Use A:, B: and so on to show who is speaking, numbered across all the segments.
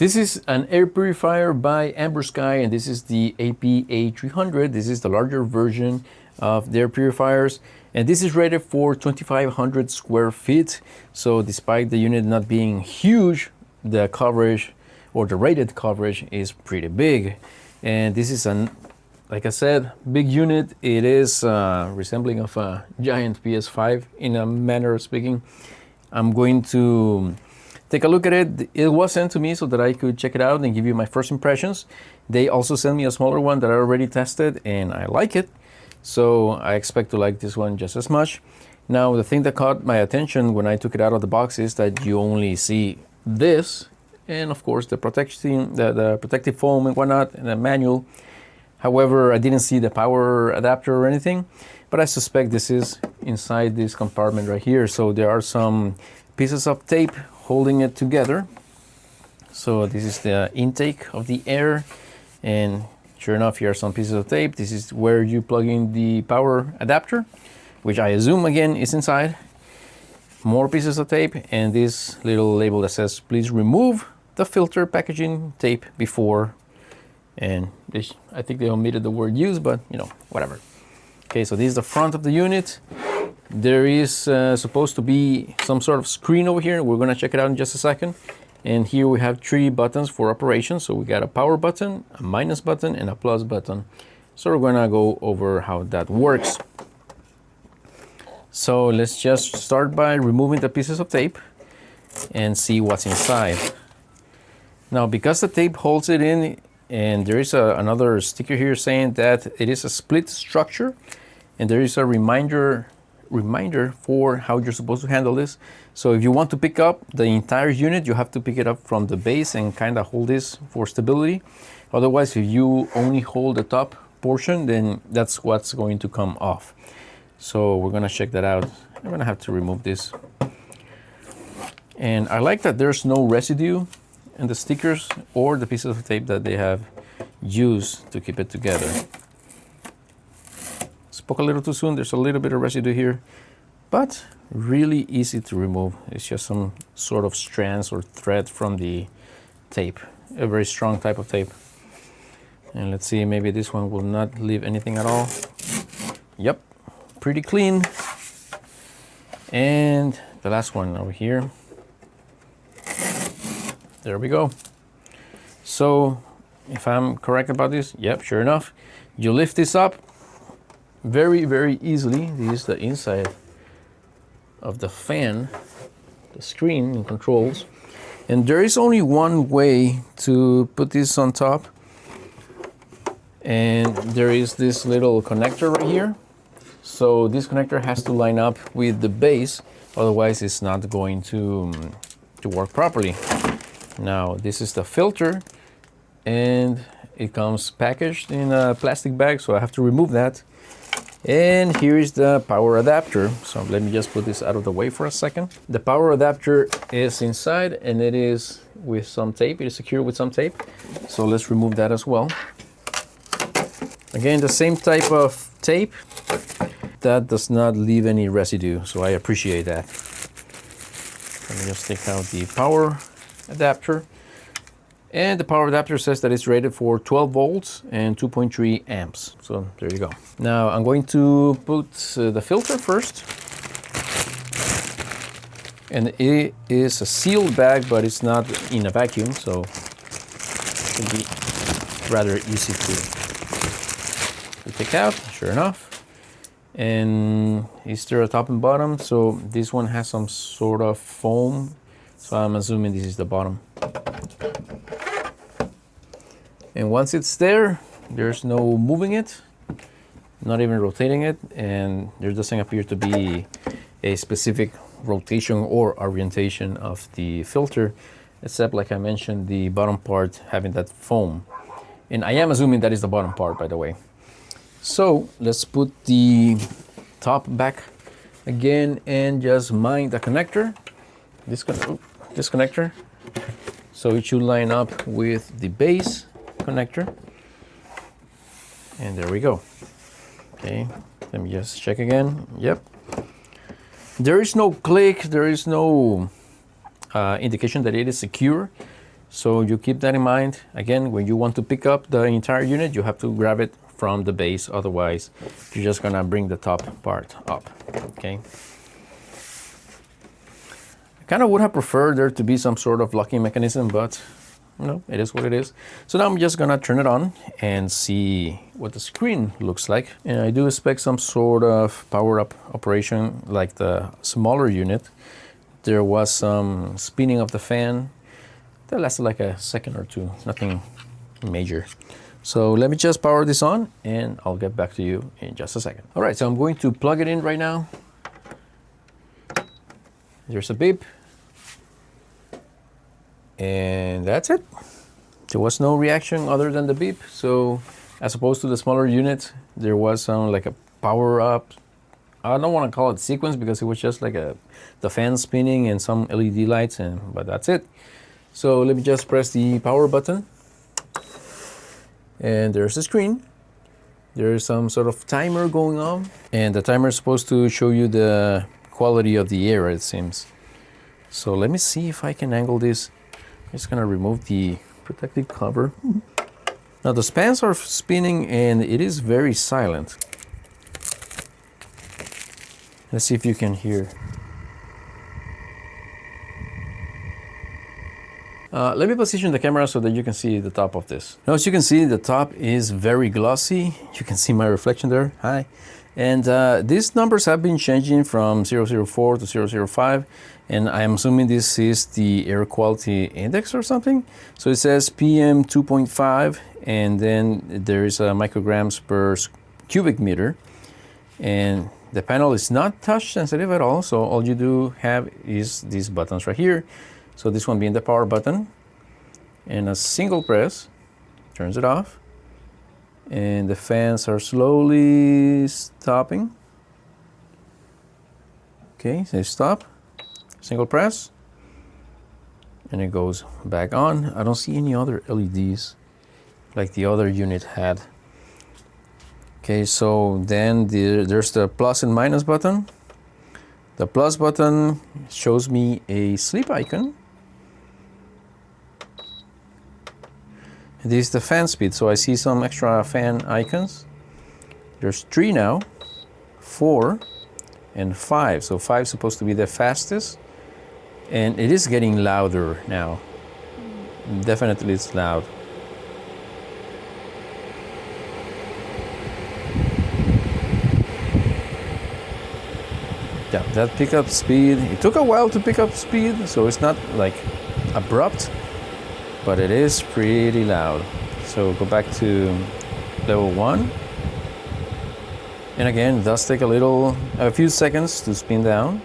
A: This is an air purifier by Ambersky, and this is the APA300. This is the larger version of their purifiers, and this is rated for 2,500 square feet. So despite the unit not being huge, the coverage or the rated coverage is pretty big. And this is an, like I said, big unit. It is resembling of a giant PS5 in a manner of speaking. I'm going to take a look at it. It was sent to me so that I could check it out and give you my first impressions. They also sent me a smaller one that I already tested and I like it. So I expect to like this one just as much. Now, the thing that caught my attention when I took it out of the box is that you only see this and of course the protection, the protective foam and whatnot, and the manual. However, I didn't see the power adapter or anything, but I suspect this is inside this compartment right here. So there are some pieces of tape holding it together. So this is the intake of the air, and sure enough, here are some pieces of tape. This is where you plug in the power adapter, which I assume again is inside. More pieces of tape, and this little label that says please remove the filter packaging tape before, and this, I think they omitted the word use, but you know, whatever. Okay, so this is the front of the unit. There is supposed to be some sort of screen over here. We're gonna check it out in just a second. And here we have 3 buttons for operation. So we got a power button, a minus button, and a plus button. So we're gonna go over how that works. So let's just start by removing the pieces of tape and see what's inside. Now, because the tape holds it in, and there is another sticker here saying that it is a split structure, and there is a reminder for how you're supposed to handle this. So if you want to pick up the entire unit, you have to pick it up from the base and kind of hold this for stability. Otherwise, if you only hold the top portion, then that's what's going to come off. So we're gonna check that out. I'm gonna have to remove this. And I like that there's no residue in the stickers or the pieces of tape that they have used to keep it together. Spoke a little too soon. There's a little bit of residue here, but really easy to remove. It's just some sort of strands or thread from the tape, a very strong type of tape. And let's see, maybe this one will not leave anything at all. Yep, pretty clean. And the last one over here. There we go. So if I'm correct about this, yep, sure enough, you lift this up very, very easily. This is the inside of the fan, the screen and controls. And there is only one way to put this on top. And there is this little connector right here. So this connector has to line up with the base, otherwise it's not going to work properly. Now, this is the filter, and it comes packaged in a plastic bag, so I have to remove that. And here is the power adapter. So let me just put this out of the way for a second. The power adapter is inside, and it is with some tape. It is secured with some tape. So let's remove that as well. Again, the same type of tape that does not leave any residue. So I appreciate that. Let me just take out the power adapter. And the power adapter says that it's rated for 12 volts and 2.3 amps. So there you go. Now I'm going to put the filter first. And it is a sealed bag, but it's not in a vacuum, so it can be rather easy to take out, sure enough. And is there a top and bottom? So this one has some sort of foam. So I'm assuming this is the bottom. And once it's there, there's no moving it, not even rotating it, and there doesn't appear to be a specific rotation or orientation of the filter, except, like I mentioned, the bottom part having that foam. And I am assuming that is the bottom part, by the way. So let's put the top back again and just mount the connector, this connector, so it should line up with the base connector. And there we go. Okay, let me just check again. Yep. There is no click, there is no indication that it is secure. So you keep that in mind. Again, when you want to pick up the entire unit, you have to grab it from the base. Otherwise, you're just gonna bring the top part up, okay? I kind of would have preferred there to be some sort of locking mechanism, but you know, it is what it is. So now I'm just gonna turn it on and see what the screen looks like. And I do expect some sort of power-up operation like the smaller unit. There was some spinning of the fan. That lasted like a second or two, nothing major. So let me just power this on and I'll get back to you in just a second. All right, so I'm going to plug it in right now. There's a beep. And that's it. There was no reaction other than the beep. So as opposed to the smaller unit, there was some like a power up. I don't want to call it sequence because it was just like the fan spinning and some LED lights, but that's it. So let me just press the power button. And there's the screen. There's some sort of timer going on. And the timer is supposed to show you the quality of the air, it seems. So let me see if I can angle this. I'm just gonna remove the protective cover. Now the spans are spinning and it is very silent. Let's see if you can hear. Let me position the camera so that you can see the top of this. Now, as you can see, the top is very glossy. You can see my reflection there. Hi. And these numbers have been changing from 004 to 005. And I'm assuming this is the air quality index or something. So it says PM 2.5, and then there is a micrograms per cubic meter. And the panel is not touch sensitive at all. So all you do have is these buttons right here. So this one being the power button, and a single press turns it off, and the fans are slowly stopping. Okay, so stop, single press, and it goes back on. I don't see any other LEDs like the other unit had. Okay, so then there's the plus and minus button. The plus button shows me a sleep icon. This is the fan speed, so I see some extra fan icons. There's 3 now, 4, and 5. So 5 is supposed to be the fastest, and it is getting louder now. Definitely it's loud. Yeah, that pickup speed, it took a while to pick up speed, so it's not like abrupt, but it is pretty loud. So go back to level 1. And again, it does take a few seconds to spin down.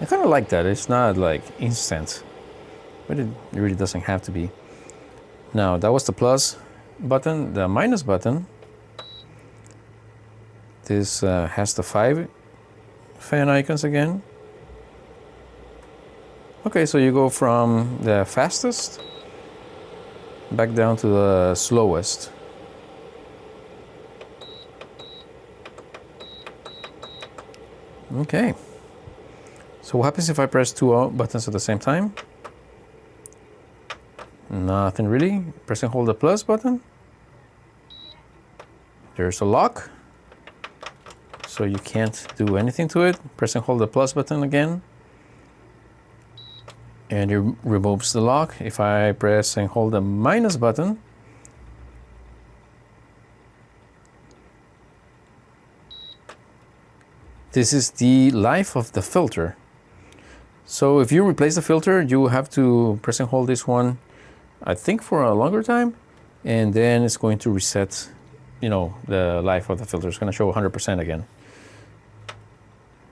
A: I kind of like that. It's not like instant, but it really doesn't have to be. Now, that was the plus button. The minus button, this has the 5 fan icons again. Okay, so you go from the fastest back down to the slowest. Okay. So what happens if I press 2 buttons at the same time? Nothing really. Press and hold the plus button. There's a lock. So you can't do anything to it. Press and hold the plus button again, and it removes the lock. If I press and hold the minus button, this is the life of the filter. So if you replace the filter, you have to press and hold this one, I think for a longer time, and then it's going to reset, you know, the life of the filter. It's going to show 100% again.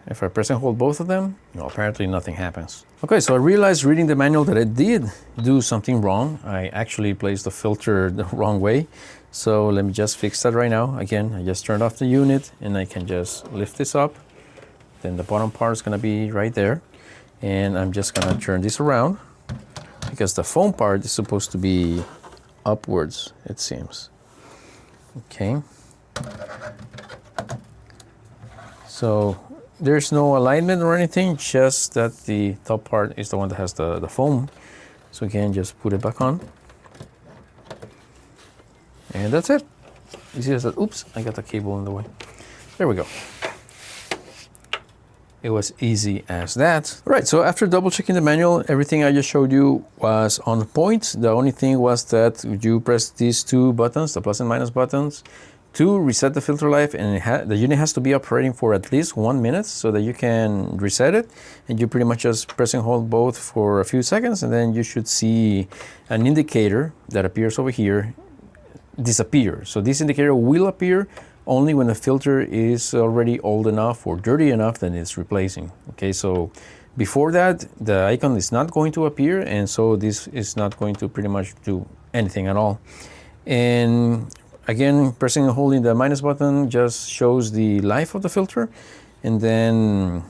A: If I press and hold both of them, apparently nothing happens. Okay, so I realized reading the manual that I did do something wrong. I actually placed the filter the wrong way. So let me just fix that right now. Again, I just turned off the unit and I can just lift this up. Then the bottom part is gonna be right there. And I'm just gonna turn this around because the foam part is supposed to be upwards, it seems. Okay. So there's no alignment or anything, just that the top part is the one that has the foam. So again, just put it back on. And that's it. You see that? Oops, I got the cable in the way. There we go. It was easy as that. All right, so after double checking the manual, everything I just showed you was on point. The only thing was that you press these two buttons, the plus and minus buttons, to reset the filter life, and the unit has to be operating for at least 1 minute so that you can reset it. And you pretty much just press and hold both for a few seconds, and then you should see an indicator that appears over here disappear. So this indicator will appear only when the filter is already old enough or dirty enough that it's replacing. Okay, so before that, the icon is not going to appear, and so this is not going to pretty much do anything at all. And again, pressing and holding the minus button just shows the life of the filter, and then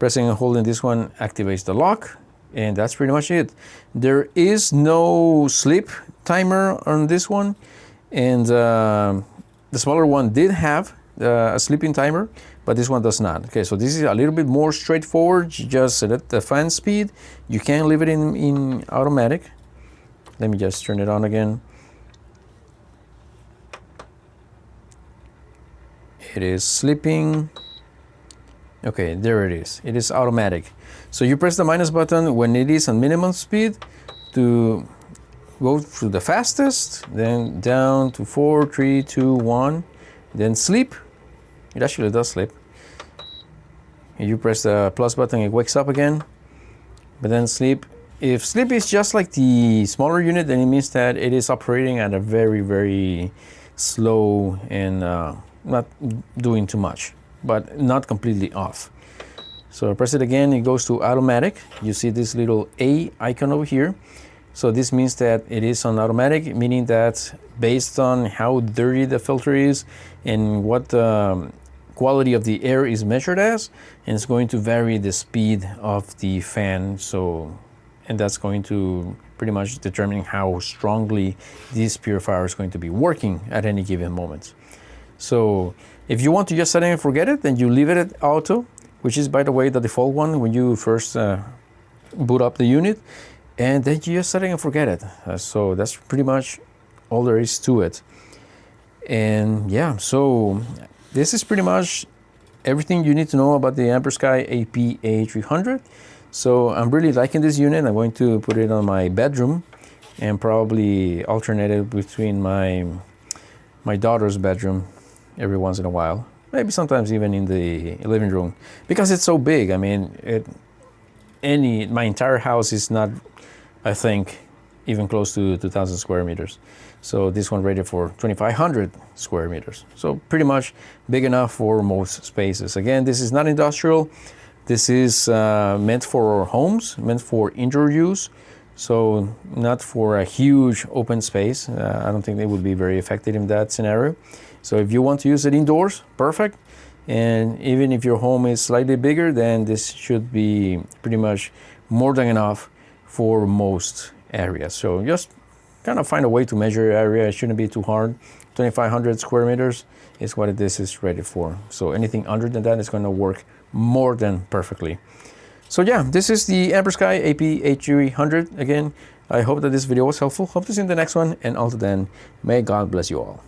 A: pressing and holding this one activates the lock, and that's pretty much it. There is no sleep timer on this one, and the smaller one did have a sleeping timer, but this one does not. Okay, so this is a little bit more straightforward. You just select the fan speed. You can leave it in automatic. Let me just turn it on again. It is sleeping. Okay, there it is. It is automatic. So you press the minus button when it is on minimum speed to go to the fastest, then down to 4, 3, 2, 1, then sleep. It actually does sleep. And you press the plus button, it wakes up again, but then sleep. If sleep is just like the smaller unit, then it means that it is operating at a very, very slow and not doing too much, but not completely off. So I press it again, it goes to automatic. You see this little A icon over here. So this means that it is on automatic, meaning that based on how dirty the filter is and what the quality of the air is measured as, and it's going to vary the speed of the fan. So, and that's going to pretty much determine how strongly this purifier is going to be working at any given moment. So if you want to just set it and forget it, then you leave it at auto, which is, by the way, the default one when you first boot up the unit. And then you just set it and forget it. So that's pretty much all there is to it. And yeah, so this is pretty much everything you need to know about the Ambersky APA300. So I'm really liking this unit. I'm going to put it on my bedroom and probably alternate it between my daughter's bedroom every once in a while. Maybe sometimes even in the living room, because it's so big. I mean, my entire house is not, I think, even close to 2,000 square meters. So this one rated for 2,500 square meters. So pretty much big enough for most spaces. Again, this is not industrial. This is meant for homes, meant for indoor use. So not for a huge open space. I don't think they would be very effective in that scenario. So if you want to use it indoors, perfect. And even if your home is slightly bigger, then this should be pretty much more than enough for most areas. So just kind of find a way to measure your area. It shouldn't be too hard. 2,500 square meters is what this is rated for. So anything under than that is going to work more than perfectly. So yeah, this is the Ambersky AP300. Again, I hope that this video was helpful. Hope to see you in the next one. And until then, may God bless you all.